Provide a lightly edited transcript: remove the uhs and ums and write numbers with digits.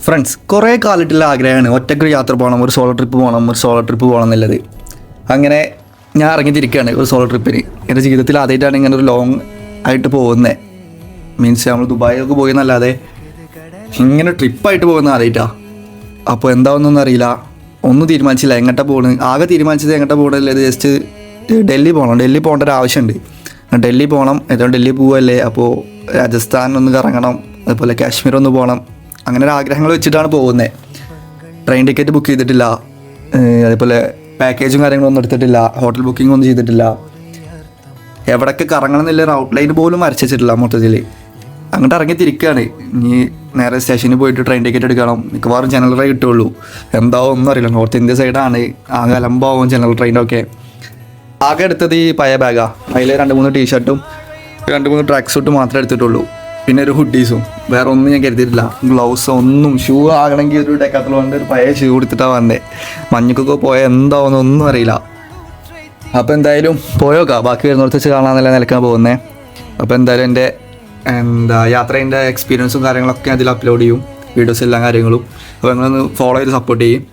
Friends, കുറേ കാലമായിട്ടുള്ള ആഗ്രഹമാണ് ഒറ്റയ്ക്ക് യാത്ര പോകണം, ഒരു സോളോ ട്രിപ്പ് പോകണം എന്നുള്ളത്. അങ്ങനെ ഞാൻ ഇറങ്ങിത്തിരിക്കുകയാണ് ഒരു സോളോ ട്രിപ്പിന്. എൻ്റെ ജീവിതത്തിൽ ആദ്യമായിട്ടാണ് ഇങ്ങനെ ഒരു ലോങ് ആയിട്ട് പോകുന്നത്. മീൻസ് നമ്മൾ ദുബായിലൊക്കെ പോയി എന്നല്ലാതെ ഇങ്ങനെ ട്രിപ്പായിട്ട് പോകുന്നത് ആദ്യമായിട്ടാണ്. അപ്പോൾ എന്താവുന്നൊന്നും അറിയില്ല, ഒന്നും തീരുമാനിച്ചില്ല എങ്ങോട്ടാണ് പോകുന്നത്. ആകെ തീരുമാനിച്ചത് എങ്ങോട്ടാണ് പോകുന്നത്, ജസ്റ്റ് ഡൽഹി പോകേണ്ട ഒരു ആവശ്യമുണ്ട്. ഡൽഹി പോകണം, ഏറ്റവും ഡൽഹി പോവല്ലേ, അപ്പോൾ രാജസ്ഥാൻ ഒന്ന് കറങ്ങണം, അതുപോലെ കാശ്മീർ ഒന്ന് പോകണം. അങ്ങനെ ഒരു ആഗ്രഹങ്ങൾ വെച്ചിട്ടാണ് പോകുന്നത്. ട്രെയിൻ ടിക്കറ്റ് ബുക്ക് ചെയ്തിട്ടില്ല, അതേപോലെ പാക്കേജും കാര്യങ്ങളൊന്നും എടുത്തിട്ടില്ല, ഹോട്ടൽ ബുക്കിംഗ് ഒന്നും ചെയ്തിട്ടില്ല, എവിടെയൊക്കെ കറങ്ങണം എന്നുള്ള ഔട്ട്ലൈൻ പോലും വരച്ചിട്ടില്ല. മൊത്തത്തിൽ അങ്ങോട്ട് ഇറങ്ങിത്തിരിക്കുകയാണ്. ഇനി നേരെ സ്റ്റേഷനിൽ പോയിട്ട് ട്രെയിൻ ടിക്കറ്റ് എടുക്കണം. മിക്കവാറും ജനറലേ കിട്ടുള്ളൂ, എന്താവും ഒന്നും അറിയില്ല. നോർത്ത് ഇന്ത്യ സൈഡാണ്, ആകെ അലമ്പാവും ജനറൽ ട്രെയിനൊക്കെ. ആകെ എടുത്തത് ഈ പഴയ ബാഗാണ്. അതിൽ 2-3 ടീഷർട്ടും 2-3 ട്രാക്ക് സൂട്ടും മാത്രമേ എടുത്തിട്ടുള്ളൂ. പിന്നെ ഒരു ഹുഡീസും, വേറെ ഒന്നും ഞാൻ കരുതിയിട്ടില്ല. ഗ്ലൗസ് ഒന്നും, ഷൂ ആകണമെങ്കിൽ ഒരു ഡെക്കാത്തലോണിൻ്റെ ഒരു പഴയ ഷൂ എടുത്തിട്ടാണ് വന്നത്. മഞ്ഞക്കൊക്കെ പോയാൽ എന്താവുമെന്ന് ഒന്നും അറിയില്ല. അപ്പോൾ എന്തായാലും പോയോക്കാം, ബാക്കി വരുന്നിടത്ത് വെച്ച് കാണാമെന്നുള്ള നിലക്കാണ് പോകുന്നത്. അപ്പോൾ എന്തായാലും എൻ്റെ യാത്രേൻ്റെ എക്സ്പീരിയൻസും കാര്യങ്ങളൊക്കെ അതിൽ അപ്ലോഡ് ചെയ്യും, വീഡിയോസ് എല്ലാ കാര്യങ്ങളും. അപ്പോൾ നിങ്ങളൊന്ന് ഫോളോ ചെയ്ത് സപ്പോർട്ട് ചെയ്യും.